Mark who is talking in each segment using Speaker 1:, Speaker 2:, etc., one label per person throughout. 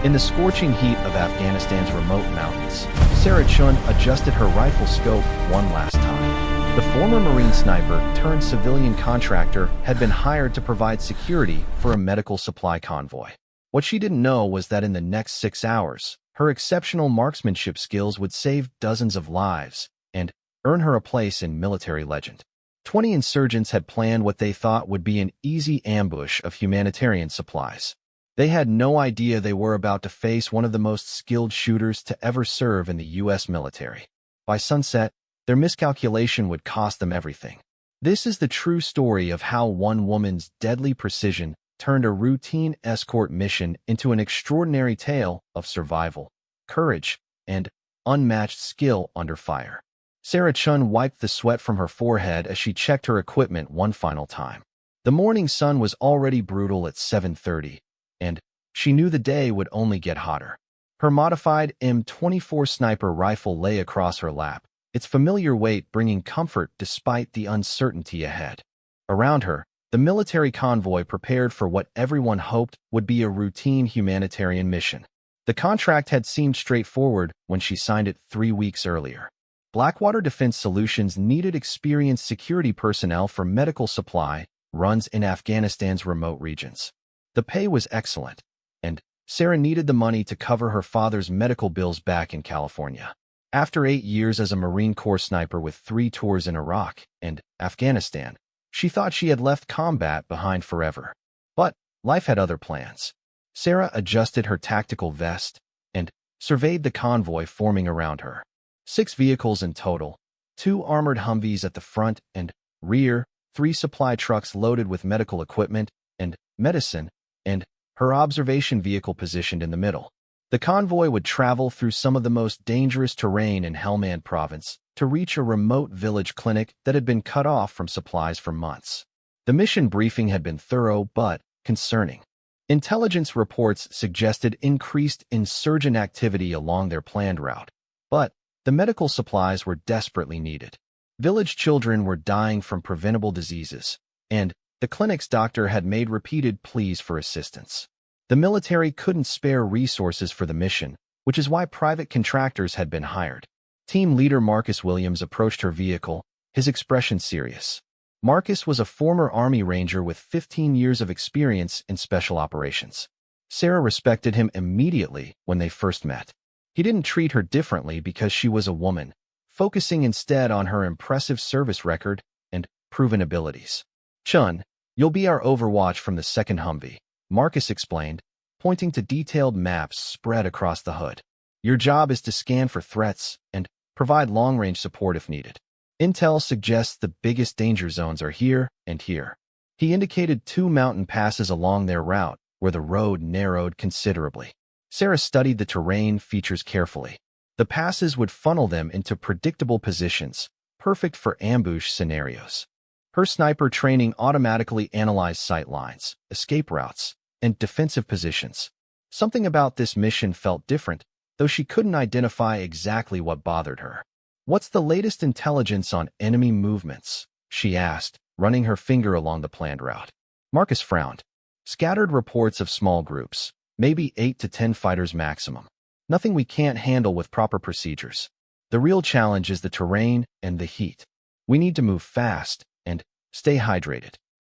Speaker 1: In the scorching heat of Afghanistan's remote mountains, Sarah Chun adjusted her rifle scope one last time. The former Marine sniper turned civilian contractor had been hired to provide security for a medical supply convoy. What she didn't know was that in the next 6 hours, her exceptional marksmanship skills would save dozens of lives and earn her a place in military legend. 20 insurgents had planned what they thought would be an easy ambush of humanitarian supplies. They had no idea they were about to face one of the most skilled shooters to ever serve in the U.S. military. By sunset, their miscalculation would cost them everything. This is the true story of how one woman's deadly precision turned a routine escort mission into an extraordinary tale of survival, courage, and unmatched skill under fire. Sarah Chun wiped the sweat from her forehead as she checked her equipment one final time. The morning sun was already brutal at 7:30, and she knew the day would only get hotter. Her modified M24 sniper rifle lay across her lap, its familiar weight bringing comfort despite the uncertainty ahead. Around her, the military convoy prepared for what everyone hoped would be a routine humanitarian mission. The contract had seemed straightforward when she signed it 3 weeks earlier. Blackwater Defense Solutions needed experienced security personnel for medical supply runs in Afghanistan's remote regions. The pay was excellent, and Sarah needed the money to cover her father's medical bills back in California. After 8 years as a Marine Corps sniper with 3 tours in Iraq and Afghanistan, she thought she had left combat behind forever. But life had other plans. Sarah adjusted her tactical vest and surveyed the convoy forming around her. 6 vehicles in total, 2 armored Humvees at the front and rear, 3 supply trucks loaded with medical equipment and medicine, and her observation vehicle positioned in the middle. The convoy would travel through some of the most dangerous terrain in Helmand province to reach a remote village clinic that had been cut off from supplies for months. The mission briefing had been thorough but concerning. Intelligence reports suggested increased insurgent activity along their planned route, but the medical supplies were desperately needed. Village children were dying from preventable diseases, and the clinic's doctor had made repeated pleas for assistance. The military couldn't spare resources for the mission, which is why private contractors had been hired. Team leader Marcus Williams approached her vehicle, his expression serious. Marcus was a former Army Ranger with 15 years of experience in special operations. Sarah respected him immediately when they first met. He didn't treat her differently because she was a woman, focusing instead on her impressive service record and proven abilities. "Chun, you'll be our overwatch from the second Humvee," Marcus explained, pointing to detailed maps spread across the hood. "Your job is to scan for threats and provide long-range support if needed. Intel suggests the biggest danger zones are here and here." He indicated 2 mountain passes along their route where the road narrowed considerably. Sarah studied the terrain features carefully. The passes would funnel them into predictable positions, perfect for ambush scenarios. Her sniper training automatically analyzed sight lines, escape routes, and defensive positions. Something about this mission felt different, though she couldn't identify exactly what bothered her. "What's the latest intelligence on enemy movements?" she asked, running her finger along the planned route. Marcus frowned. "Scattered reports of small groups, maybe 8 to 10 fighters maximum. Nothing we can't handle with proper procedures. The real challenge is the terrain and the heat. We need to move fast and stay hydrated."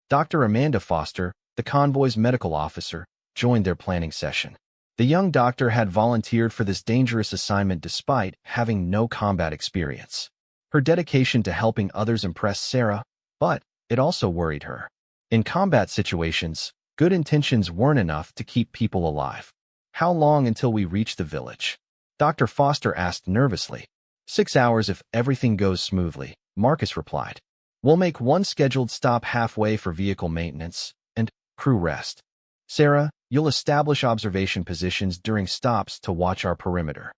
Speaker 1: Dr. Amanda Foster, the convoy's medical officer, joined their planning session. The young doctor had volunteered for this dangerous assignment despite having no combat experience. Her dedication to helping others impressed Sarah, but it also worried her. In combat situations, good intentions weren't enough to keep people alive. "How long until we reach the village?" Dr. Foster asked nervously. 6 hours if everything goes smoothly," Marcus replied. "We'll make one scheduled stop halfway for vehicle maintenance and crew rest. Sarah, you'll establish observation positions during stops to watch our perimeter."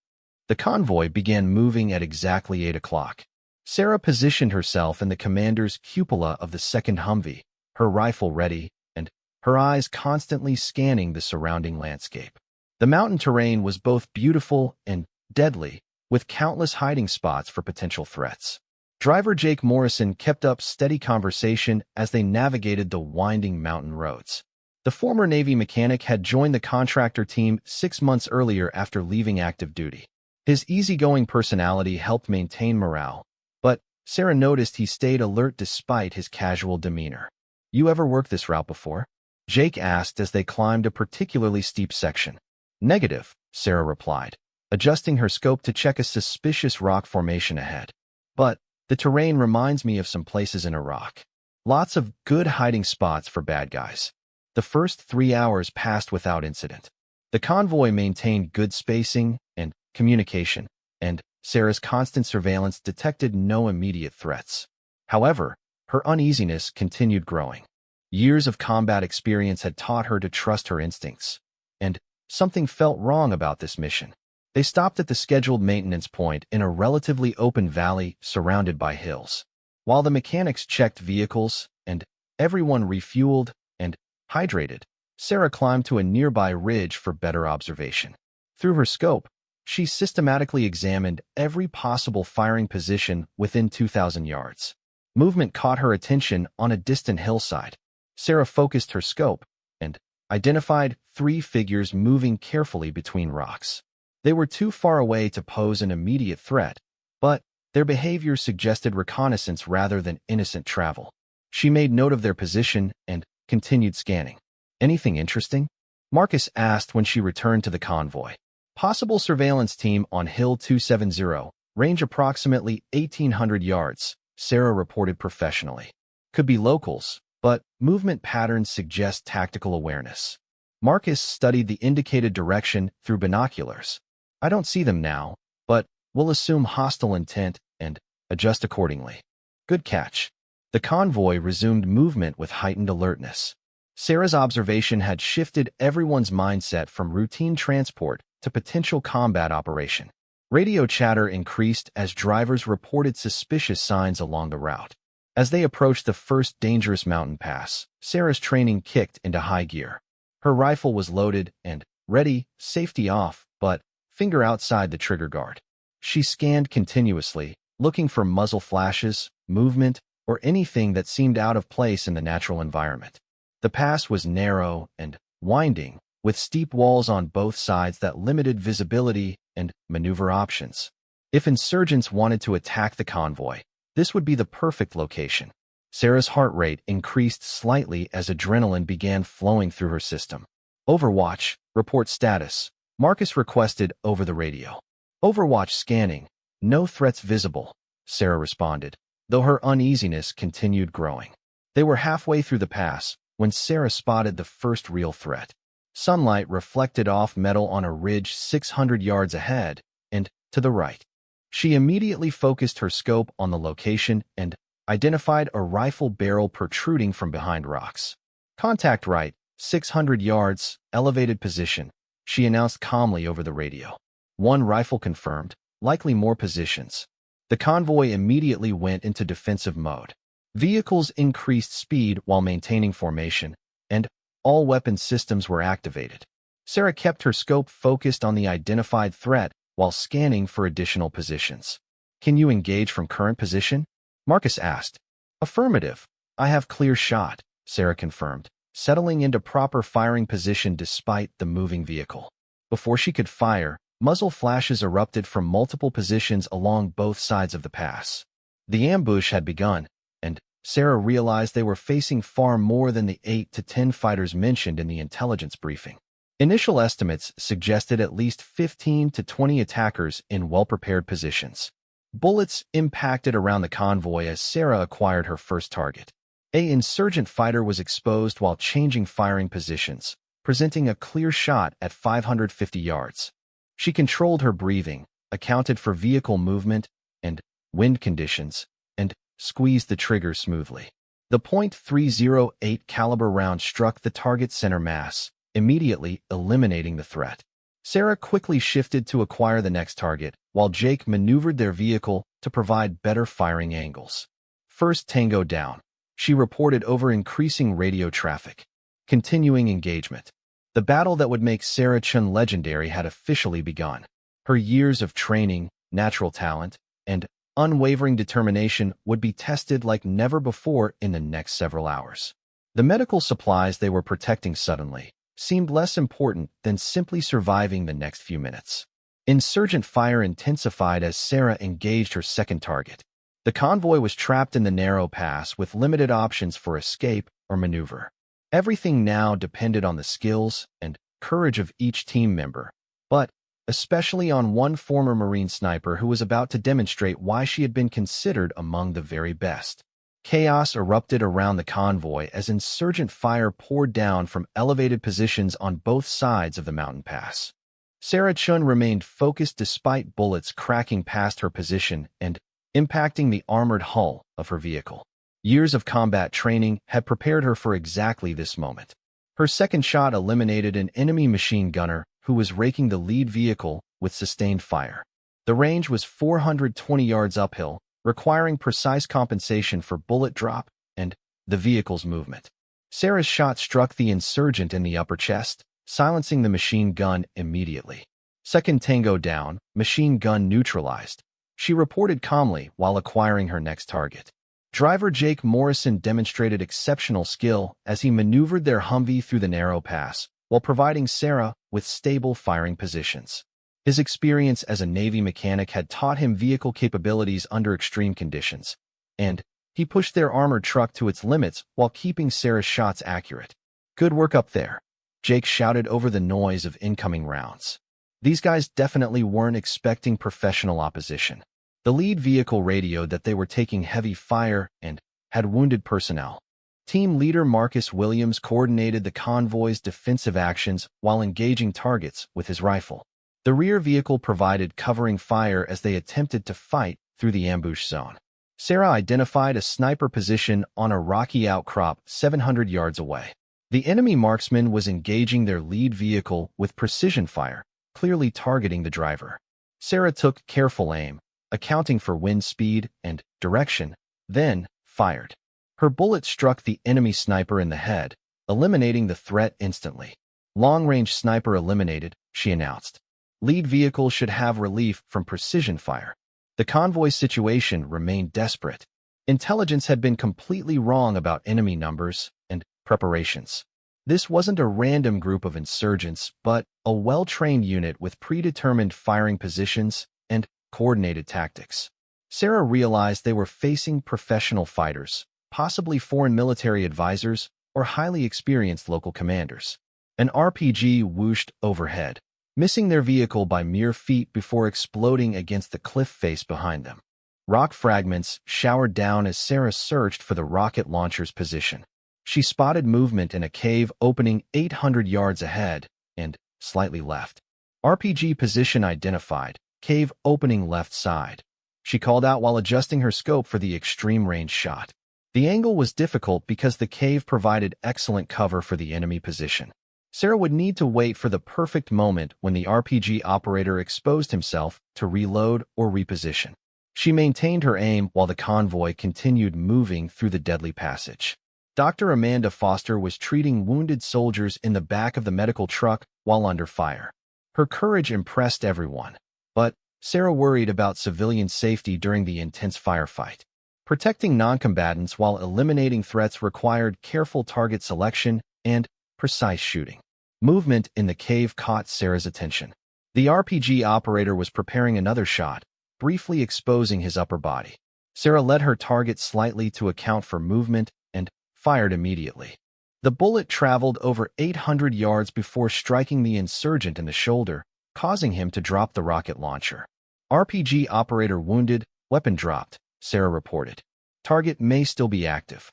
Speaker 1: The convoy began moving at exactly 8 o'clock. Sarah positioned herself in the commander's cupola of the second Humvee, her rifle ready, and her eyes constantly scanning the surrounding landscape. The mountain terrain was both beautiful and deadly, with countless hiding spots for potential threats. Driver Jake Morrison kept up steady conversation as they navigated the winding mountain roads. The former Navy mechanic had joined the contractor team 6 months earlier after leaving active duty. His easygoing personality helped maintain morale, but Sarah noticed he stayed alert despite his casual demeanor. "You ever worked this route before?" Jake asked as they climbed a particularly steep section. "Negative," Sarah replied, adjusting her scope to check a suspicious rock formation ahead. "But the terrain reminds me of some places in Iraq. Lots of good hiding spots for bad guys." The first 3 hours passed without incident. The convoy maintained good spacing and communication, and Sarah's constant surveillance detected no immediate threats. However, her uneasiness continued growing. Years of combat experience had taught her to trust her instincts, and something felt wrong about this mission. They stopped at the scheduled maintenance point in a relatively open valley surrounded by hills. While the mechanics checked vehicles and everyone refueled and hydrated, Sarah climbed to a nearby ridge for better observation. Through her scope, she systematically examined every possible firing position within 2,000 yards. Movement caught her attention on a distant hillside. Sarah focused her scope and identified 3 figures moving carefully between rocks. They were too far away to pose an immediate threat, but their behavior suggested reconnaissance rather than innocent travel. She made note of their position and continued scanning. "Anything interesting?" Marcus asked when she returned to the convoy. "Possible surveillance team on Hill 270, range approximately 1,800 yards, Sarah reported professionally. "Could be locals, but movement patterns suggest tactical awareness." Marcus studied the indicated direction through binoculars. "I don't see them now, but we'll assume hostile intent and adjust accordingly." "Good catch." The convoy resumed movement with heightened alertness. Sarah's observation had shifted everyone's mindset from routine transport to potential combat operation. Radio chatter increased as drivers reported suspicious signs along the route. As they approached the first dangerous mountain pass, Sarah's training kicked into high gear. Her rifle was loaded and ready, safety off, but finger outside the trigger guard. She scanned continuously, looking for muzzle flashes, movement, or anything that seemed out of place in the natural environment. The pass was narrow and winding, with steep walls on both sides that limited visibility and maneuver options. If insurgents wanted to attack the convoy, this would be the perfect location. Sarah's heart rate increased slightly as adrenaline began flowing through her system. "Overwatch, report status," Marcus requested over the radio. "Overwatch scanning, no threats visible," Sarah responded, though her uneasiness continued growing. They were halfway through the pass when Sarah spotted the first real threat. Sunlight reflected off metal on a ridge 600 yards ahead and to the right. She immediately focused her scope on the location and identified a rifle barrel protruding from behind rocks. "Contact right, 600 yards, elevated position," she announced calmly over the radio. "One rifle confirmed, likely more positions." The convoy immediately went into defensive mode. Vehicles increased speed while maintaining formation, and all weapon systems were activated. Sarah kept her scope focused on the identified threat while scanning for additional positions. "Can you engage from current position?" Marcus asked. "Affirmative. I have clear shot," Sarah confirmed, settling into proper firing position despite the moving vehicle. Before she could fire, muzzle flashes erupted from multiple positions along both sides of the pass. The ambush had begun, and Sarah realized they were facing far more than the 8 to 10 fighters mentioned in the intelligence briefing. Initial estimates suggested at least 15 to 20 attackers in well-prepared positions. Bullets impacted around the convoy as Sarah acquired her first target. An insurgent fighter was exposed while changing firing positions, presenting a clear shot at 550 yards. She controlled her breathing, accounted for vehicle movement and wind conditions, and squeezed the trigger smoothly. The .308 caliber round struck the target center mass, immediately eliminating the threat. Sarah quickly shifted to acquire the next target, while Jake maneuvered their vehicle to provide better firing angles. "First tango down," she reported over increasing radio traffic. Continuing engagement. The battle that would make Sarah Chun legendary had officially begun. Her years of training, natural talent, and unwavering determination would be tested like never before in the next several hours. The medical supplies they were protecting suddenly seemed less important than simply surviving the next few minutes. Insurgent fire intensified as Sarah engaged her second target. The convoy was trapped in the narrow pass with limited options for escape or maneuver. Everything now depended on the skills and courage of each team member, but especially on one former Marine sniper who was about to demonstrate why she had been considered among the very best. Chaos erupted around the convoy as insurgent fire poured down from elevated positions on both sides of the mountain pass. Sarah Chun remained focused despite bullets cracking past her position and impacting the armored hull of her vehicle. Years of combat training had prepared her for exactly this moment. Her second shot eliminated an enemy machine gunner who was raking the lead vehicle with sustained fire. The range was 420 yards uphill, requiring precise compensation for bullet drop and the vehicle's movement. Sarah's shot struck the insurgent in the upper chest, silencing the machine gun immediately. Second tango down, machine gun neutralized. She reported calmly while acquiring her next target. Driver Jake Morrison demonstrated exceptional skill as he maneuvered their Humvee through the narrow pass, while providing Sarah with stable firing positions. His experience as a Navy mechanic had taught him vehicle capabilities under extreme conditions, and he pushed their armored truck to its limits while keeping Sarah's shots accurate. "Good work up there," Jake shouted over the noise of incoming rounds. These guys definitely weren't expecting professional opposition. The lead vehicle radioed that they were taking heavy fire and had wounded personnel. Team leader Marcus Williams coordinated the convoy's defensive actions while engaging targets with his rifle. The rear vehicle provided covering fire as they attempted to fight through the ambush zone. Sarah identified a sniper position on a rocky outcrop 700 yards away. The enemy marksman was engaging their lead vehicle with precision fire, clearly targeting the driver. Sarah took careful aim, accounting for wind speed and direction, then fired. Her bullet struck the enemy sniper in the head, eliminating the threat instantly. "Long-range sniper eliminated," she announced. "Lead vehicle should have relief from precision fire." The convoy situation remained desperate. Intelligence had been completely wrong about enemy numbers and preparations. This wasn't a random group of insurgents, but a well-trained unit with predetermined firing positions and coordinated tactics. Sarah realized they were facing professional fighters, possibly foreign military advisors or highly experienced local commanders. An RPG whooshed overhead, missing their vehicle by mere feet before exploding against the cliff face behind them. Rock fragments showered down as Sarah searched for the rocket launcher's position. She spotted movement in a cave opening 800 yards ahead and slightly left. RPG position identified, cave opening left side. She called out while adjusting her scope for the extreme range shot. The angle was difficult because the cave provided excellent cover for the enemy position. Sarah would need to wait for the perfect moment when the RPG operator exposed himself to reload or reposition. She maintained her aim while the convoy continued moving through the deadly passage. Dr. Amanda Foster was treating wounded soldiers in the back of the medical truck while under fire. Her courage impressed everyone, but Sarah worried about civilian safety during the intense firefight. Protecting non-combatants while eliminating threats required careful target selection and precise shooting. Movement in the cave caught Sarah's attention. The RPG operator was preparing another shot, briefly exposing his upper body. Sarah led her target slightly to account for movement and fired immediately. The bullet traveled over 800 yards before striking the insurgent in the shoulder, causing him to drop the rocket launcher. RPG operator wounded, weapon dropped, Sarah reported. Target may still be active.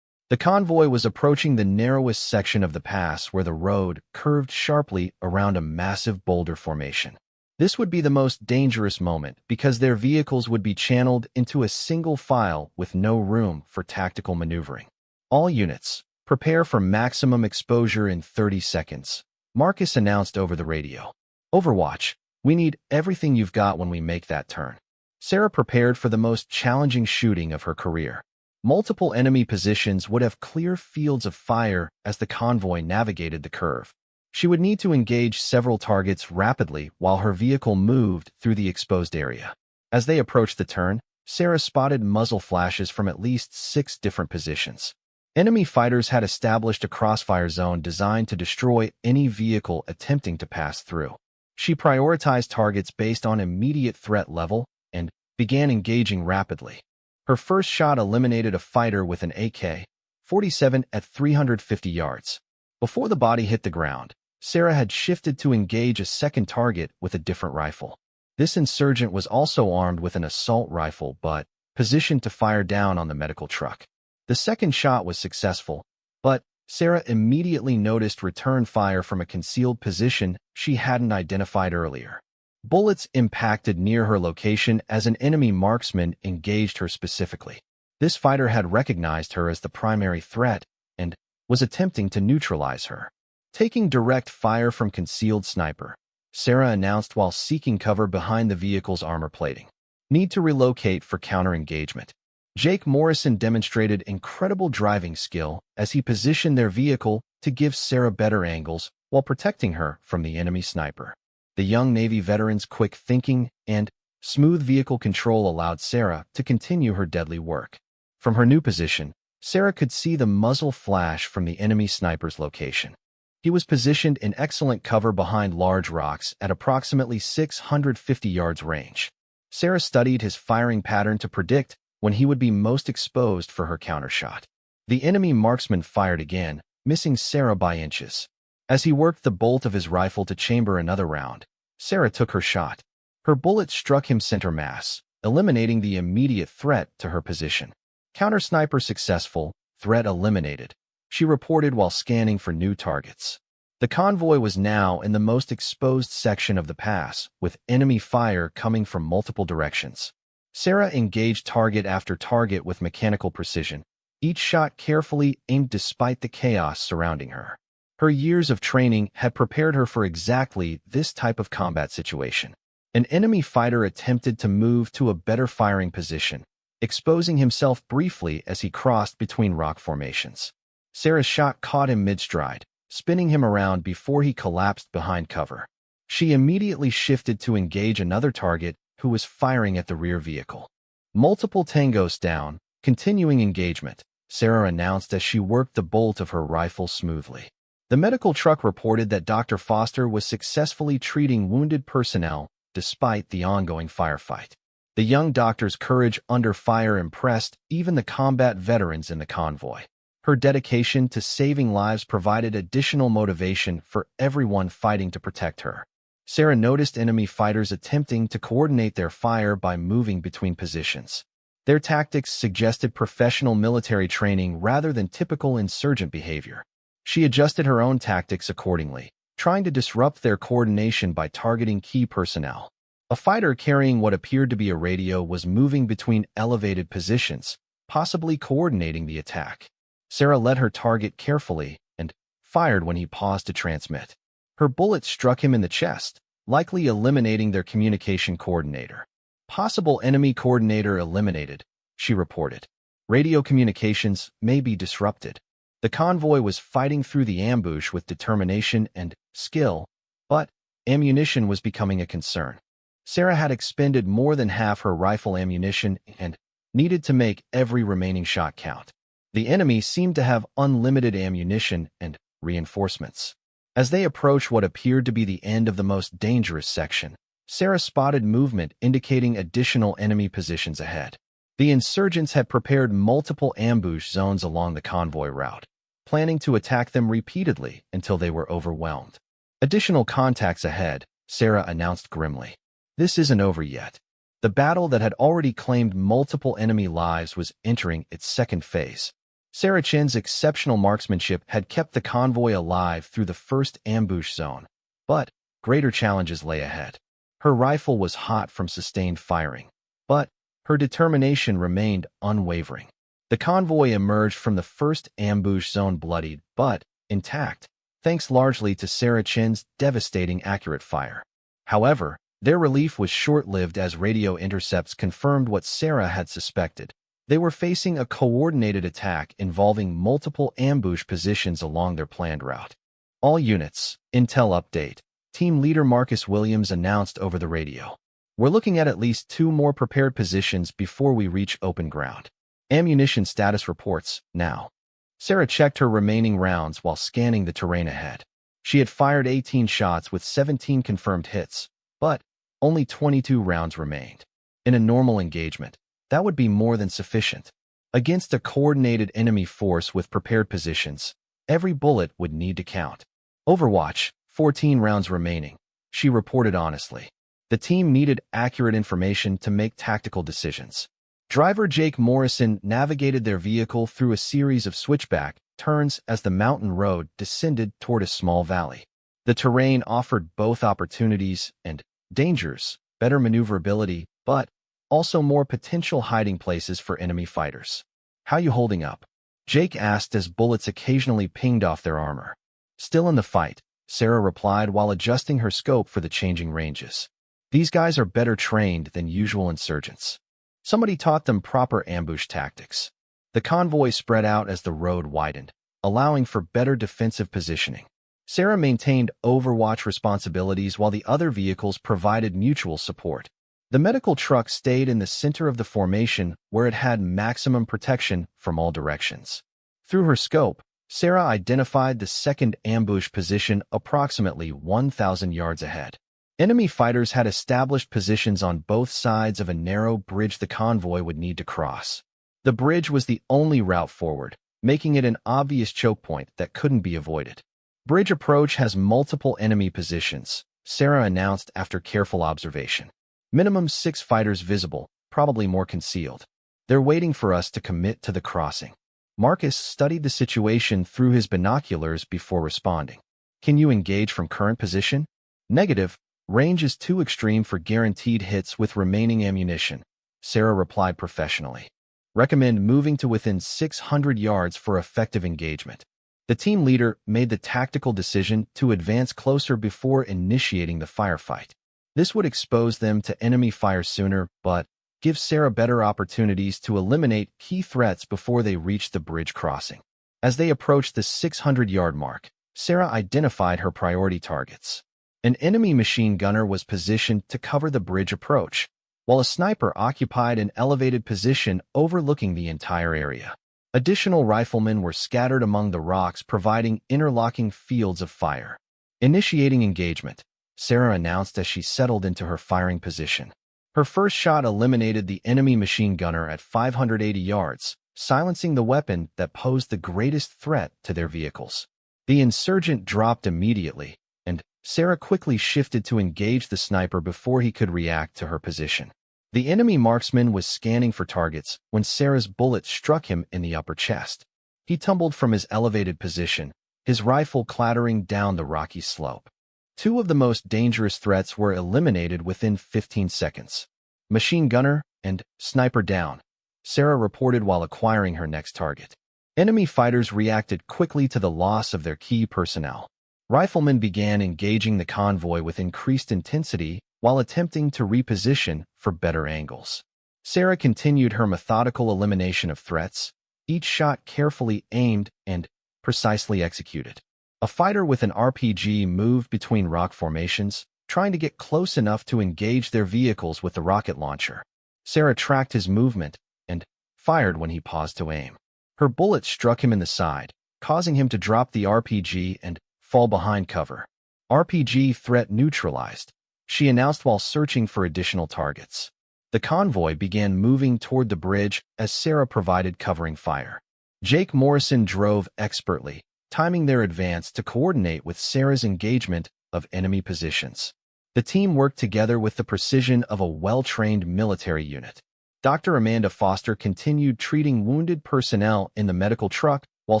Speaker 1: The convoy was approaching the narrowest section of the pass where the road curved sharply around a massive boulder formation. This would be the most dangerous moment because their vehicles would be channeled into a single file with no room for tactical maneuvering. "All units, prepare for maximum exposure in 30 seconds, Marcus announced over the radio. "Overwatch, we need everything you've got when we make that turn." Sarah prepared for the most challenging shooting of her career. Multiple enemy positions would have clear fields of fire as the convoy navigated the curve. She would need to engage several targets rapidly while her vehicle moved through the exposed area. As they approached the turn, Sarah spotted muzzle flashes from at least 6 different positions. Enemy fighters had established a crossfire zone designed to destroy any vehicle attempting to pass through. She prioritized targets based on immediate threat level and began engaging rapidly. Her first shot eliminated a fighter with an AK-47 at 350 yards. Before the body hit the ground, Sarah had shifted to engage a second target with a different rifle. This insurgent was also armed with an assault rifle but positioned to fire down on the medical truck. The second shot was successful, but Sarah immediately noticed return fire from a concealed position she hadn't identified earlier. Bullets impacted near her location as an enemy marksman engaged her specifically. This fighter had recognized her as the primary threat and was attempting to neutralize her. Taking direct fire from concealed sniper, Sarah announced while seeking cover behind the vehicle's armor plating. Need to relocate for counter-engagement. Jake Morrison demonstrated incredible driving skill as he positioned their vehicle to give Sarah better angles while protecting her from the enemy sniper. The young Navy veteran's quick thinking and smooth vehicle control allowed Sarah to continue her deadly work. From her new position, Sarah could see the muzzle flash from the enemy sniper's location. He was positioned in excellent cover behind large rocks at approximately 650 yards range. Sarah studied his firing pattern to predict when he would be most exposed for her countershot. The enemy marksman fired again, missing Sarah by inches. As he worked the bolt of his rifle to chamber another round, Sarah took her shot. Her bullet struck him center mass, eliminating the immediate threat to her position. Counter-sniper successful, threat eliminated, she reported while scanning for new targets. The convoy was now in the most exposed section of the pass, with enemy fire coming from multiple directions. Sarah engaged target after target with mechanical precision, each shot carefully aimed despite the chaos surrounding her. Her years of training had prepared her for exactly this type of combat situation. An enemy fighter attempted to move to a better firing position, exposing himself briefly as he crossed between rock formations. Sarah's shot caught him mid-stride, spinning him around before he collapsed behind cover. She immediately shifted to engage another target who was firing at the rear vehicle. Multiple tangos down, continuing engagement, Sarah announced as she worked the bolt of her rifle smoothly. The medical truck reported that Dr. Foster was successfully treating wounded personnel despite the ongoing firefight. The young doctor's courage under fire impressed even the combat veterans in the convoy. Her dedication to saving lives provided additional motivation for everyone fighting to protect her. Sarah noticed enemy fighters attempting to coordinate their fire by moving between positions. Their tactics suggested professional military training rather than typical insurgent behavior. She adjusted her own tactics accordingly, trying to disrupt their coordination by targeting key personnel. A fighter carrying what appeared to be a radio was moving between elevated positions, possibly coordinating the attack. Sarah led her target carefully and fired when he paused to transmit. Her bullet struck him in the chest, likely eliminating their communication coordinator. Possible enemy coordinator eliminated, she reported. Radio communications may be disrupted. The convoy was fighting through the ambush with determination and skill, but ammunition was becoming a concern. Sarah had expended more than half her rifle ammunition and needed to make every remaining shot count. The enemy seemed to have unlimited ammunition and reinforcements. As they approached what appeared to be the end of the most dangerous section, Sarah spotted movement indicating additional enemy positions ahead. The insurgents had prepared multiple ambush zones along the convoy route, planning to attack them repeatedly until they were overwhelmed. Additional contacts ahead, Sarah announced grimly. This isn't over yet. The battle that had already claimed multiple enemy lives was entering its second phase. Sarah Chen's exceptional marksmanship had kept the convoy alive through the first ambush zone, but greater challenges lay ahead. Her rifle was hot from sustained firing, but her determination remained unwavering. The convoy emerged from the first ambush zone bloodied but intact, thanks largely to Sarah Chen's devastating accurate fire. However, their relief was short-lived as radio intercepts confirmed what Sarah had suspected. They were facing a coordinated attack involving multiple ambush positions along their planned route. All units, intel update, team leader Marcus Williams announced over the radio. We're looking at least 2 more prepared positions before we reach open ground. Ammunition status reports, now. Sarah checked her remaining rounds while scanning the terrain ahead. She had fired 18 shots with 17 confirmed hits, but only 22 rounds remained. In a normal engagement, that would be more than sufficient. Against a coordinated enemy force with prepared positions, every bullet would need to count. Overwatch, 14 rounds remaining, she reported honestly. The team needed accurate information to make tactical decisions. Driver Jake Morrison navigated their vehicle through a series of switchback turns as the mountain road descended toward a small valley. The terrain offered both opportunities and dangers, better maneuverability, but also more potential hiding places for enemy fighters. "How you holding up?" Jake asked as bullets occasionally pinged off their armor. "Still in the fight," Sarah replied while adjusting her scope for the changing ranges. "These guys are better trained than usual insurgents. Somebody taught them proper ambush tactics." The convoy spread out as the road widened, allowing for better defensive positioning. Sarah maintained overwatch responsibilities while the other vehicles provided mutual support. The medical truck stayed in the center of the formation where it had maximum protection from all directions. Through her scope, Sarah identified the second ambush position approximately 1,000 yards ahead. Enemy fighters had established positions on both sides of a narrow bridge the convoy would need to cross. The bridge was the only route forward, making it an obvious choke point that couldn't be avoided. "Bridge approach has multiple enemy positions," Sarah announced after careful observation. "Minimum 6 fighters visible, probably more concealed. They're waiting for us to commit to the crossing." Marcus studied the situation through his binoculars before responding. "Can you engage from current position?" "Negative. Range is too extreme for guaranteed hits with remaining ammunition," Sarah replied professionally. "Recommend moving to within 600 yards for effective engagement." The team leader made the tactical decision to advance closer before initiating the firefight. This would expose them to enemy fire sooner, but give Sarah better opportunities to eliminate key threats before they reached the bridge crossing. As they approached the 600-yard mark, Sarah identified her priority targets. An enemy machine gunner was positioned to cover the bridge approach, while a sniper occupied an elevated position overlooking the entire area. Additional riflemen were scattered among the rocks, providing interlocking fields of fire. Initiating engagement, Sarah announced as she settled into her firing position. Her first shot eliminated the enemy machine gunner at 580 yards, silencing the weapon that posed the greatest threat to their vehicles. The insurgent dropped immediately, and Sarah quickly shifted to engage the sniper before he could react to her position. The enemy marksman was scanning for targets when Sarah's bullet struck him in the upper chest. He tumbled from his elevated position, his rifle clattering down the rocky slope. 2 of the most dangerous threats were eliminated within 15 seconds. "Machine gunner and sniper down," Sarah reported while acquiring her next target. Enemy fighters reacted quickly to the loss of their key personnel. Riflemen began engaging the convoy with increased intensity while attempting to reposition for better angles. Sarah continued her methodical elimination of threats, each shot carefully aimed and precisely executed. A fighter with an RPG moved between rock formations, trying to get close enough to engage their vehicles with the rocket launcher. Sarah tracked his movement and fired when he paused to aim. Her bullet struck him in the side, causing him to drop the RPG and fall behind cover. "RPG threat neutralized," she announced while searching for additional targets. The convoy began moving toward the bridge as Sarah provided covering fire. Jake Morrison drove expertly, timing their advance to coordinate with Sarah's engagement of enemy positions. The team worked together with the precision of a well-trained military unit. Dr. Amanda Foster continued treating wounded personnel in the medical truck while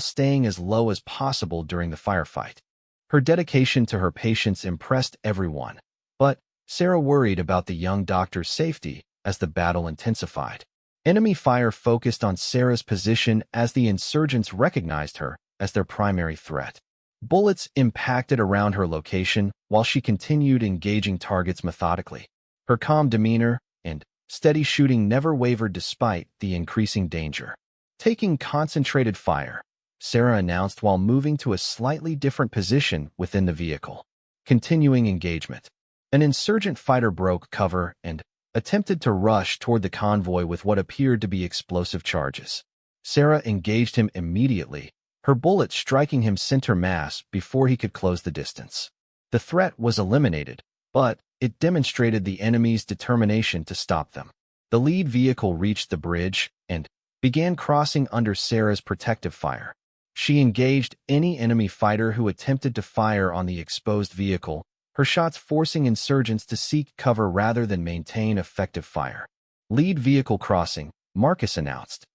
Speaker 1: staying as low as possible during the firefight. Her dedication to her patients impressed everyone, but Sarah worried about the young doctor's safety as the battle intensified. Enemy fire focused on Sarah's position as the insurgents recognized her as their primary threat. Bullets impacted around her location while she continued engaging targets methodically. Her calm demeanor and steady shooting never wavered despite the increasing danger. Taking concentrated fire, Sarah announced while moving to a slightly different position within the vehicle. Continuing engagement. An insurgent fighter broke cover and attempted to rush toward the convoy with what appeared to be explosive charges. Sarah engaged him immediately, her bullet striking him center mass before he could close the distance. The threat was eliminated, but it demonstrated the enemy's determination to stop them. The lead vehicle reached the bridge and began crossing under Sarah's protective fire. She engaged any enemy fighter who attempted to fire on the exposed vehicle, her shots forcing insurgents to seek cover rather than maintain effective fire. Lead vehicle crossing, Marcus announced.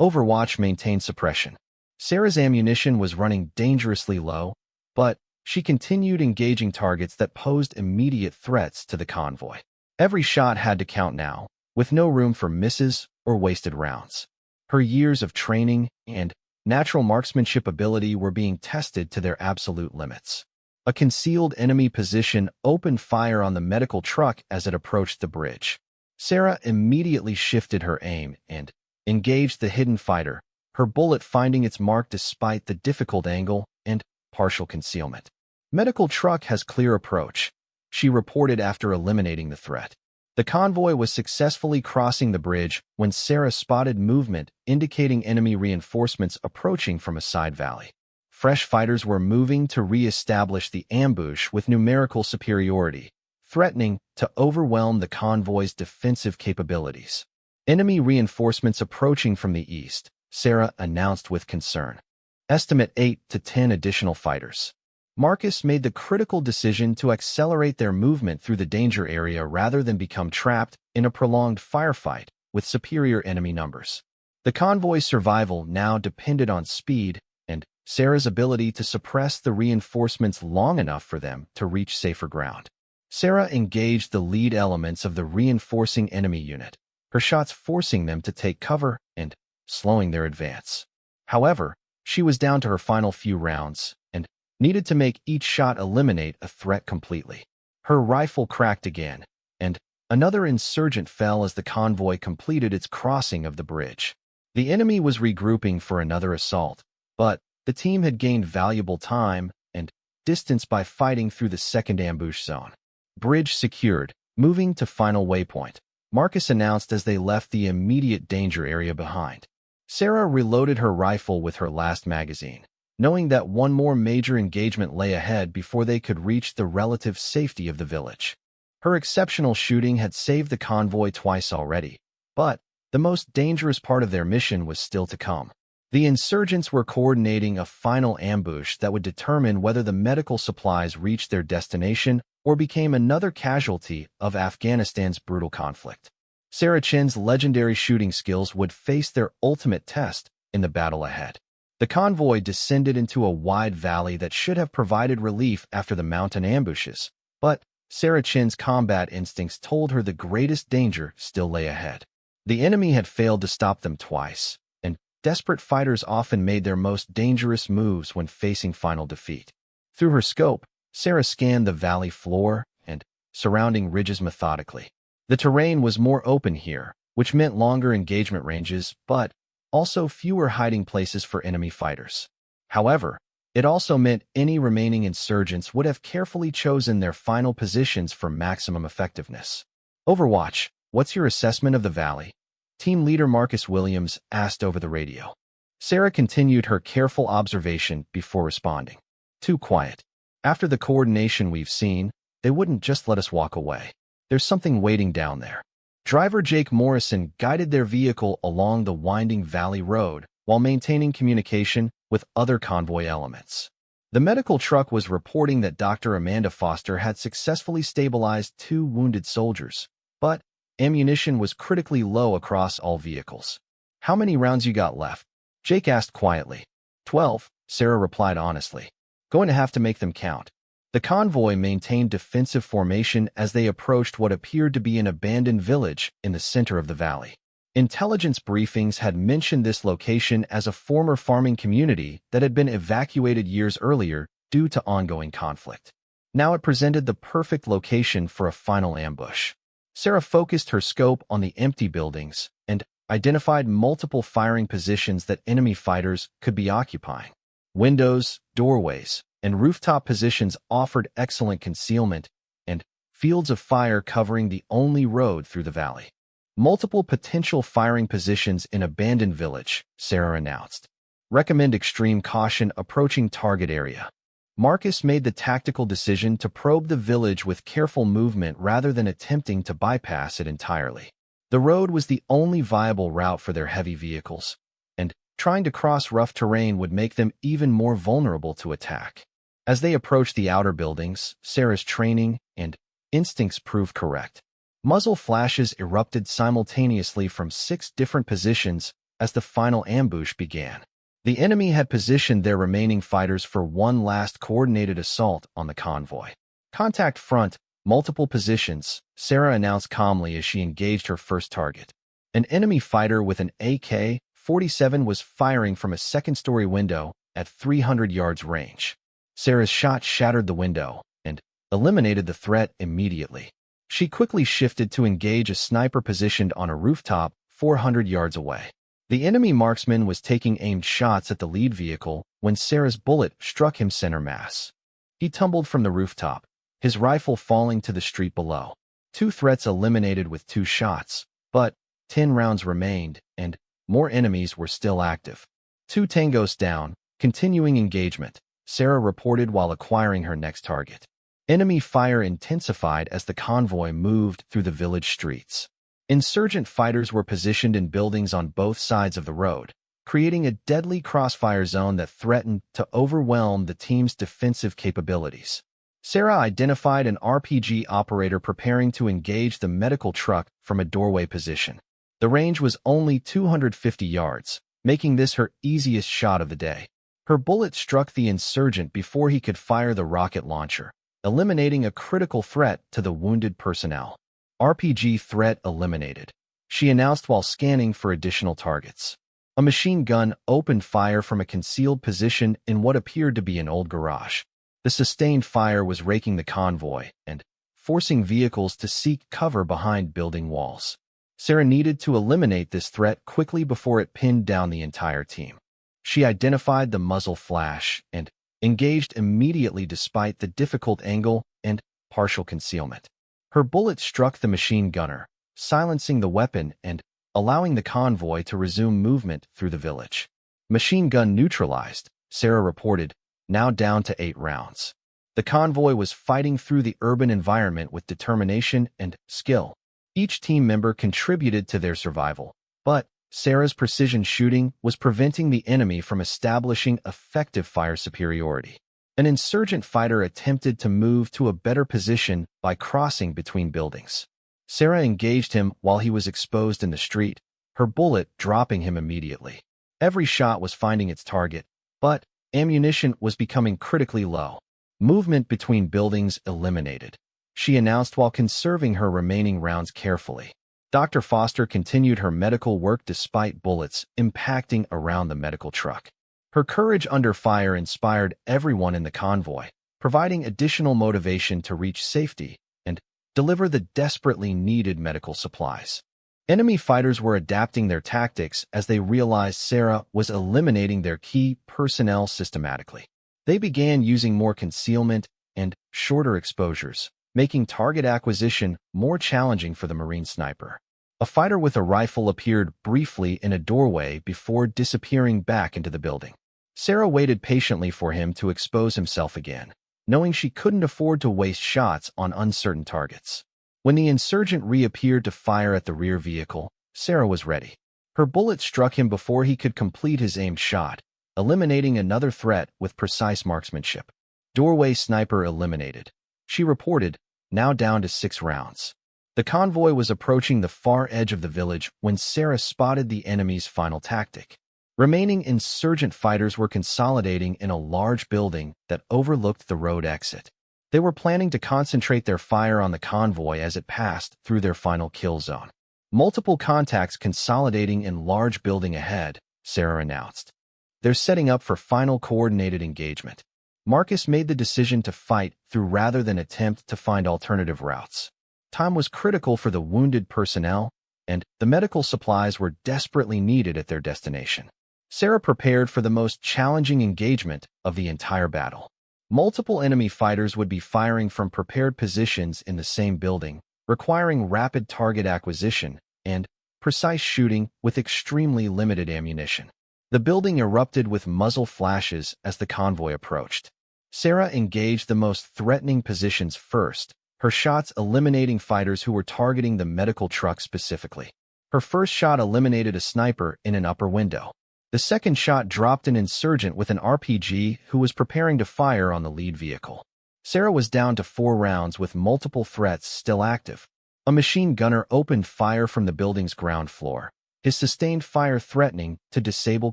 Speaker 1: Overwatch maintained suppression. Sarah's ammunition was running dangerously low, but she continued engaging targets that posed immediate threats to the convoy. Every shot had to count now, with no room for misses or wasted rounds. Her years of training and natural marksmanship ability were being tested to their absolute limits. A concealed enemy position opened fire on the medical truck as it approached the bridge. Sarah immediately shifted her aim and engaged the hidden fighter, her bullet finding its mark despite the difficult angle and partial concealment. Medical truck has clear approach, she reported after eliminating the threat. The convoy was successfully crossing the bridge when Sarah spotted movement indicating enemy reinforcements approaching from a side valley. Fresh fighters were moving to re-establish the ambush with numerical superiority, threatening to overwhelm the convoy's defensive capabilities. Enemy reinforcements approaching from the east, Sarah announced with concern. Estimate 8 to 10 additional fighters. Marcus made the critical decision to accelerate their movement through the danger area rather than become trapped in a prolonged firefight with superior enemy numbers. The convoy's survival now depended on speed and Sarah's ability to suppress the reinforcements long enough for them to reach safer ground. Sarah engaged the lead elements of the reinforcing enemy unit, her shots forcing them to take cover and slowing their advance. However, she was down to her final few rounds and needed to make each shot eliminate a threat completely. Her rifle cracked again, and another insurgent fell as the convoy completed its crossing of the bridge. The enemy was regrouping for another assault, but the team had gained valuable time and distance by fighting through the second ambush zone. Bridge secured, moving to final waypoint, Marcus announced as they left the immediate danger area behind. Sarah reloaded her rifle with her last magazine, knowing that one more major engagement lay ahead before they could reach the relative safety of the village. Her exceptional shooting had saved the convoy twice already, but the most dangerous part of their mission was still to come. The insurgents were coordinating a final ambush that would determine whether the medical supplies reached their destination or became another casualty of Afghanistan's brutal conflict. Sarah Chin's legendary shooting skills would face their ultimate test in the battle ahead. The convoy descended into a wide valley that should have provided relief after the mountain ambushes, but Sarah Chin's combat instincts told her the greatest danger still lay ahead. The enemy had failed to stop them twice, and desperate fighters often made their most dangerous moves when facing final defeat. Through her scope, Sarah scanned the valley floor and surrounding ridges methodically. The terrain was more open here, which meant longer engagement ranges, but also fewer hiding places for enemy fighters. However, it also meant any remaining insurgents would have carefully chosen their final positions for maximum effectiveness. Overwatch, what's your assessment of the valley? Team leader Marcus Williams asked over the radio. Sarah continued her careful observation before responding. Too quiet. After the coordination we've seen, they wouldn't just let us walk away. There's something waiting down there. Driver Jake Morrison guided their vehicle along the winding valley road while maintaining communication with other convoy elements. The medical truck was reporting that Dr. Amanda Foster had successfully stabilized 2 wounded soldiers, but ammunition was critically low across all vehicles. How many rounds you got left? Jake asked quietly. 12, Sarah replied honestly. Going to have to make them count. The convoy maintained defensive formation as they approached what appeared to be an abandoned village in the center of the valley. Intelligence briefings had mentioned this location as a former farming community that had been evacuated years earlier due to ongoing conflict. Now it presented the perfect location for a final ambush. Sarah focused her scope on the empty buildings and identified multiple firing positions that enemy fighters could be occupying. Windows, doorways, and rooftop positions offered excellent concealment, and fields of fire covering the only road through the valley. Multiple potential firing positions in abandoned village, Sarah announced. Recommend extreme caution approaching target area. Marcus made the tactical decision to probe the village with careful movement rather than attempting to bypass it entirely. The road was the only viable route for their heavy vehicles, and trying to cross rough terrain would make them even more vulnerable to attack. As they approached the outer buildings, Sarah's training and instincts proved correct. Muzzle flashes erupted simultaneously from 6 different positions as the final ambush began. The enemy had positioned their remaining fighters for one last coordinated assault on the convoy. Contact front, multiple positions, Sarah announced calmly as she engaged her first target. An enemy fighter with an AK-47 was firing from a second-story window at 300 yards range. Sarah's shot shattered the window and eliminated the threat immediately. She quickly shifted to engage a sniper positioned on a rooftop 400 yards away. The enemy marksman was taking aimed shots at the lead vehicle when Sarah's bullet struck him center mass. He tumbled from the rooftop, his rifle falling to the street below. 2 threats eliminated with 2 shots, but 10 rounds remained, and more enemies were still active. 2 tangos down, continuing engagement, Sarah reported while acquiring her next target. Enemy fire intensified as the convoy moved through the village streets. Insurgent fighters were positioned in buildings on both sides of the road, creating a deadly crossfire zone that threatened to overwhelm the team's defensive capabilities. Sarah identified an RPG operator preparing to engage the medical truck from a doorway position. The range was only 250 yards, making this her easiest shot of the day. Her bullet struck the insurgent before he could fire the rocket launcher, eliminating a critical threat to the wounded personnel. RPG threat eliminated, she announced while scanning for additional targets. A machine gun opened fire from a concealed position in what appeared to be an old garage. The sustained fire was raking the convoy and forcing vehicles to seek cover behind building walls. Sarah needed to eliminate this threat quickly before it pinned down the entire team. She identified the muzzle flash and engaged immediately despite the difficult angle and partial concealment. Her bullet struck the machine gunner, silencing the weapon and allowing the convoy to resume movement through the village. Machine gun neutralized, Sarah reported, now down to 8 rounds. The convoy was fighting through the urban environment with determination and skill. Each team member contributed to their survival, but Sarah's precision shooting was preventing the enemy from establishing effective fire superiority. An insurgent fighter attempted to move to a better position by crossing between buildings. Sarah engaged him while he was exposed in the street, her bullet dropping him immediately. Every shot was finding its target, but ammunition was becoming critically low. Movement between buildings eliminated, she announced while conserving her remaining rounds carefully. Dr. Foster continued her medical work despite bullets impacting around the medical truck. Her courage under fire inspired everyone in the convoy, providing additional motivation to reach safety and deliver the desperately needed medical supplies. Enemy fighters were adapting their tactics as they realized Sarah was eliminating their key personnel systematically. They began using more concealment and shorter exposures, making target acquisition more challenging for the Marine sniper. A fighter with a rifle appeared briefly in a doorway before disappearing back into the building. Sarah waited patiently for him to expose himself again, knowing she couldn't afford to waste shots on uncertain targets. When the insurgent reappeared to fire at the rear vehicle, Sarah was ready. Her bullet struck him before he could complete his aimed shot, eliminating another threat with precise marksmanship. Doorway sniper eliminated, she reported, now down to 6 rounds. The convoy was approaching the far edge of the village when Sarah spotted the enemy's final tactic. Remaining insurgent fighters were consolidating in a large building that overlooked the road exit. They were planning to concentrate their fire on the convoy as it passed through their final kill zone. Multiple contacts consolidating in large building ahead, Sarah announced. They're setting up for final coordinated engagement. Marcus made the decision to fight through rather than attempt to find alternative routes. Time was critical for the wounded personnel, and the medical supplies were desperately needed at their destination. Sarah prepared for the most challenging engagement of the entire battle. Multiple enemy fighters would be firing from prepared positions in the same building, requiring rapid target acquisition and precise shooting with extremely limited ammunition. The building erupted with muzzle flashes as the convoy approached. Sarah engaged the most threatening positions first, her shots eliminating fighters who were targeting the medical truck specifically. Her first shot eliminated a sniper in an upper window. The second shot dropped an insurgent with an RPG who was preparing to fire on the lead vehicle. Sarah was down to 4 rounds with multiple threats still active. A machine gunner opened fire from the building's ground floor, his sustained fire threatening to disable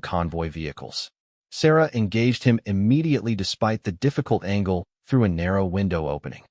Speaker 1: convoy vehicles. Sarah engaged him immediately despite the difficult angle through a narrow window opening.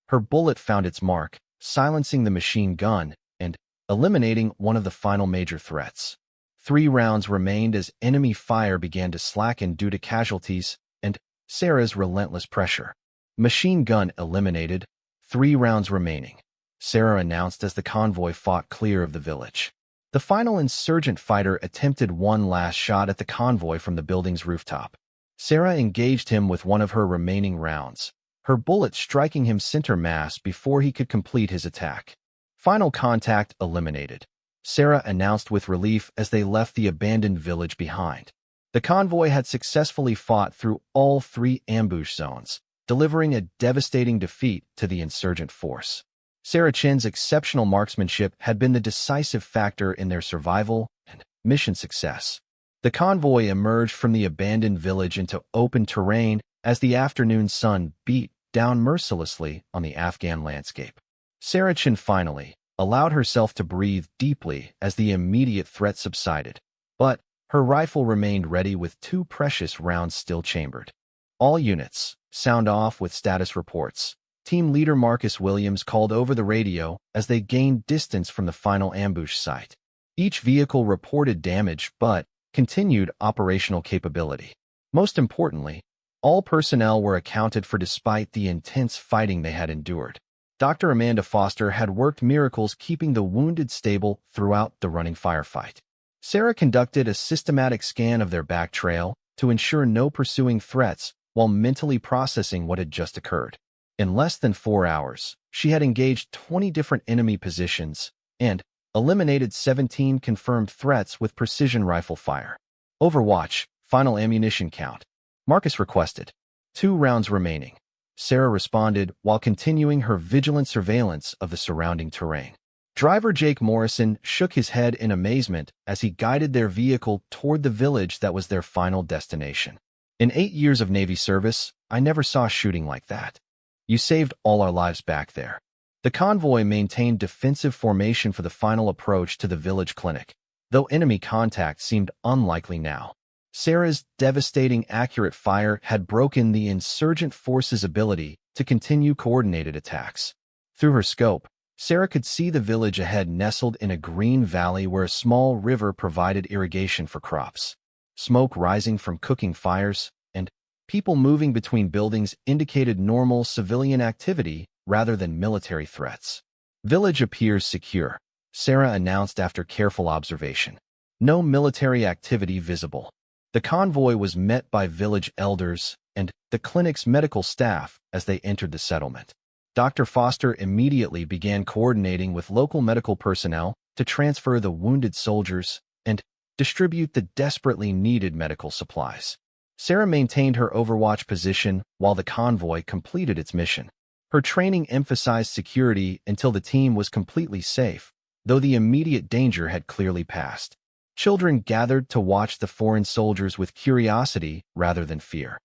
Speaker 1: Her bullet found its mark, silencing the machine gun and eliminating one of the final major threats. 3 rounds remained as enemy fire began to slacken due to casualties and Sarah's relentless pressure. Machine gun eliminated, 3 rounds remaining, Sarah announced as the convoy fought clear of the village. The final insurgent fighter attempted one last shot at the convoy from the building's rooftop. Sarah engaged him with one of her remaining rounds, her bullet striking him center mass before he could complete his attack. Final contact eliminated, Sarah announced with relief as they left the abandoned village behind. The convoy had successfully fought through all 3 ambush zones, delivering a devastating defeat to the insurgent force. Sarah Chin's exceptional marksmanship had been the decisive factor in their survival and mission success. The convoy emerged from the abandoned village into open terrain as the afternoon sun beat down mercilessly on the Afghan landscape. Sarah Chin finally allowed herself to breathe deeply as the immediate threat subsided, but her rifle remained ready with 2 precious rounds still chambered. All units, sound off with status reports. Team leader Marcus Williams called over the radio as they gained distance from the final ambush site. Each vehicle reported damage but continued operational capability. Most importantly, all personnel were accounted for despite the intense fighting they had endured. Dr. Amanda Foster had worked miracles keeping the wounded stable throughout the running firefight. Sarah conducted a systematic scan of their back trail to ensure no pursuing threats while mentally processing what had just occurred. In less than 4 hours, she had engaged 20 different enemy positions and eliminated 17 confirmed threats with precision rifle fire. Overwatch, final ammunition count. Marcus requested. 2 rounds remaining. Sarah responded while continuing her vigilant surveillance of the surrounding terrain. Driver Jake Morrison shook his head in amazement as he guided their vehicle toward the village that was their final destination. In 8 years of Navy service, I never saw shooting like that. You saved all our lives back there. The convoy maintained defensive formation for the final approach to the village clinic, though enemy contact seemed unlikely now. Sarah's devastating accurate fire had broken the insurgent force's ability to continue coordinated attacks. Through her scope, Sarah could see the village ahead nestled in a green valley where a small river provided irrigation for crops. Smoke rising from cooking fires and people moving between buildings indicated normal civilian activity rather than military threats. Village appears secure, Sarah announced after careful observation. No military activity visible. The convoy was met by village elders and the clinic's medical staff as they entered the settlement. Dr. Foster immediately began coordinating with local medical personnel to transfer the wounded soldiers and distribute the desperately needed medical supplies. Sarah maintained her overwatch position while the convoy completed its mission. Her training emphasized security until the team was completely safe, though the immediate danger had clearly passed. Children gathered to watch the foreign soldiers with curiosity rather than fear.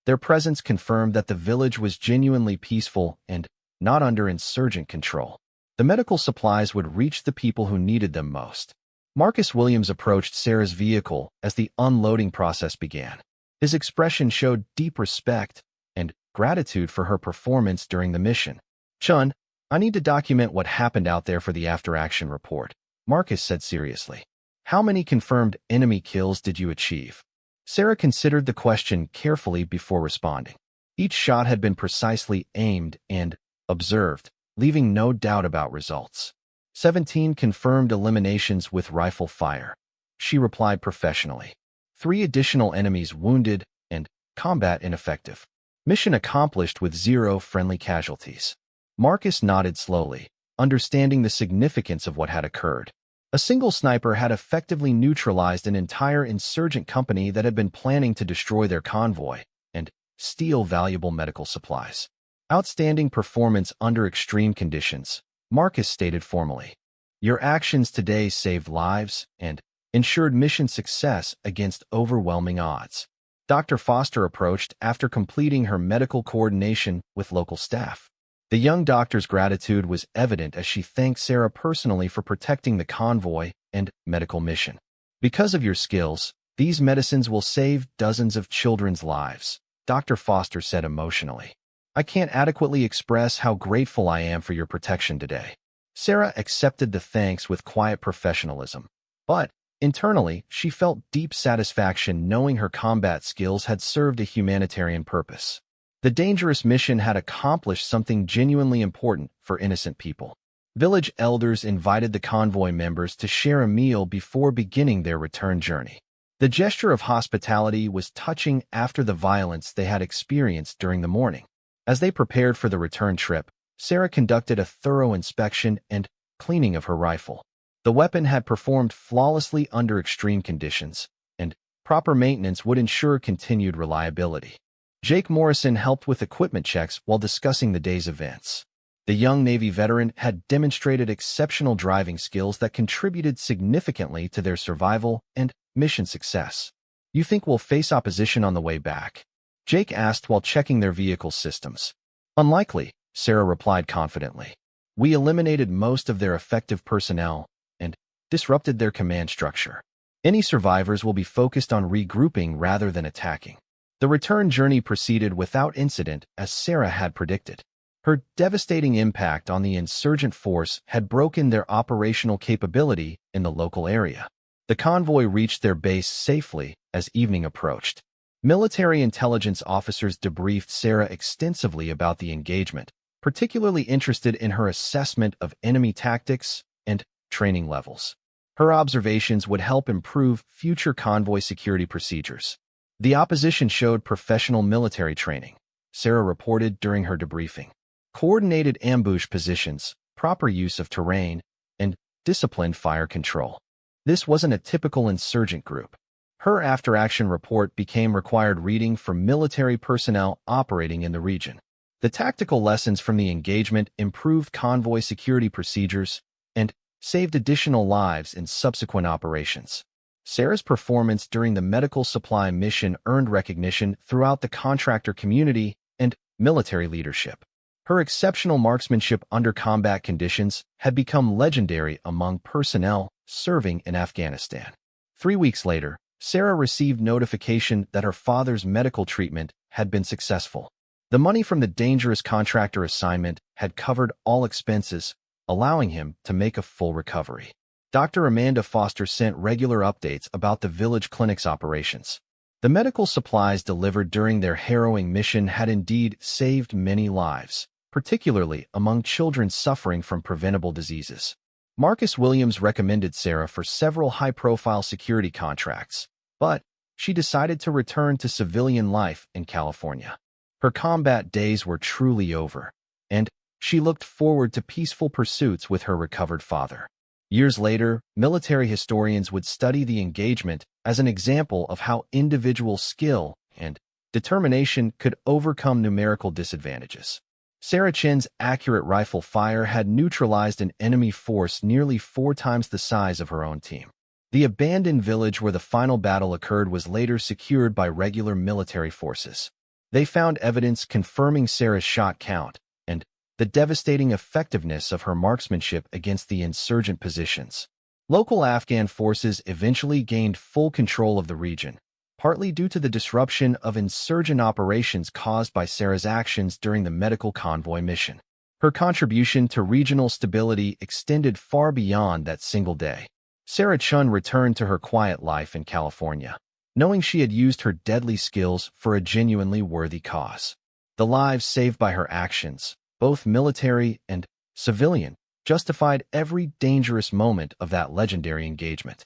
Speaker 1: Their presence confirmed that the village was genuinely peaceful and not under insurgent control. The medical supplies would reach the people who needed them most. Marcus Williams approached Sarah's vehicle as the unloading process began. His expression showed deep respect and gratitude for her performance during the mission. "Chun, I need to document what happened out there for the after-action report," Marcus said seriously. "How many confirmed enemy kills did you achieve?" Sarah considered the question carefully before responding. Each shot had been precisely aimed and observed, leaving no doubt about results. 17 confirmed eliminations with rifle fire, she replied professionally. 3 additional enemies wounded and combat ineffective. Mission accomplished with 0 friendly casualties. Marcus nodded slowly, understanding the significance of what had occurred. A single sniper had effectively neutralized an entire insurgent company that had been planning to destroy their convoy and steal valuable medical supplies. Outstanding performance under extreme conditions, Marcus stated formally. Your actions today saved lives and ensured mission success against overwhelming odds. Dr. Foster approached after completing her medical coordination with local staff. The young doctor's gratitude was evident as she thanked Sarah personally for protecting the convoy and medical mission. Because of your skills, these medicines will save dozens of children's lives, Dr. Foster said emotionally. I can't adequately express how grateful I am for your protection today. Sarah accepted the thanks with quiet professionalism, but internally, she felt deep satisfaction knowing her combat skills had served a humanitarian purpose. The dangerous mission had accomplished something genuinely important for innocent people. Village elders invited the convoy members to share a meal before beginning their return journey. The gesture of hospitality was touching after the violence they had experienced during the morning. As they prepared for the return trip, Sarah conducted a thorough inspection and cleaning of her rifle. The weapon had performed flawlessly under extreme conditions, and proper maintenance would ensure continued reliability. Jake Morrison helped with equipment checks while discussing the day's events. The young Navy veteran had demonstrated exceptional driving skills that contributed significantly to their survival and mission success. You think we'll face opposition on the way back? Jake asked while checking their vehicle systems. Unlikely, Sarah replied confidently. We eliminated most of their effective personnel and disrupted their command structure. Any survivors will be focused on regrouping rather than attacking. The return journey proceeded without incident as Sarah had predicted. Her devastating impact on the insurgent force had broken their operational capability in the local area. The convoy reached their base safely as evening approached. Military intelligence officers debriefed Sarah extensively about the engagement, particularly interested in her assessment of enemy tactics and training levels. Her observations would help improve future convoy security procedures. The opposition showed professional military training, Sarah reported during her debriefing. Coordinated ambush positions, proper use of terrain, and disciplined fire control. This wasn't a typical insurgent group. Her after-action report became required reading for military personnel operating in the region. The tactical lessons from the engagement improved convoy security procedures and saved additional lives in subsequent operations. Sarah's performance during the medical supply mission earned recognition throughout the contractor community and military leadership. Her exceptional marksmanship under combat conditions had become legendary among personnel serving in Afghanistan. 3 weeks later, Sarah received notification that her father's medical treatment had been successful. The money from the dangerous contractor assignment had covered all expenses, allowing him to make a full recovery. Dr. Amanda Foster sent regular updates about the village clinic's operations. The medical supplies delivered during their harrowing mission had indeed saved many lives, particularly among children suffering from preventable diseases. Marcus Williams recommended Sarah for several high-profile security contracts, but she decided to return to civilian life in California. Her combat days were truly over, and she looked forward to peaceful pursuits with her recovered father. Years later, military historians would study the engagement as an example of how individual skill and determination could overcome numerical disadvantages. Sarah Chen's accurate rifle fire had neutralized an enemy force nearly 4 times the size of her own team. The abandoned village where the final battle occurred was later secured by regular military forces. They found evidence confirming Sarah's shot count and the devastating effectiveness of her marksmanship against the insurgent positions. Local Afghan forces eventually gained full control of the region, partly due to the disruption of insurgent operations caused by Sarah's actions during the medical convoy mission. Her contribution to regional stability extended far beyond that single day. Sarah Chun returned to her quiet life in California, knowing she had used her deadly skills for a genuinely worthy cause. The lives saved by her actions, both military and civilian, justified every dangerous moment of that legendary engagement.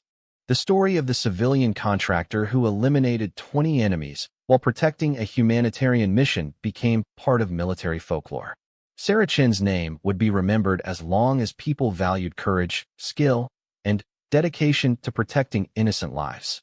Speaker 1: The story of the civilian contractor who eliminated 20 enemies while protecting a humanitarian mission became part of military folklore. Sarah Chen's name would be remembered as long as people valued courage, skill, and dedication to protecting innocent lives.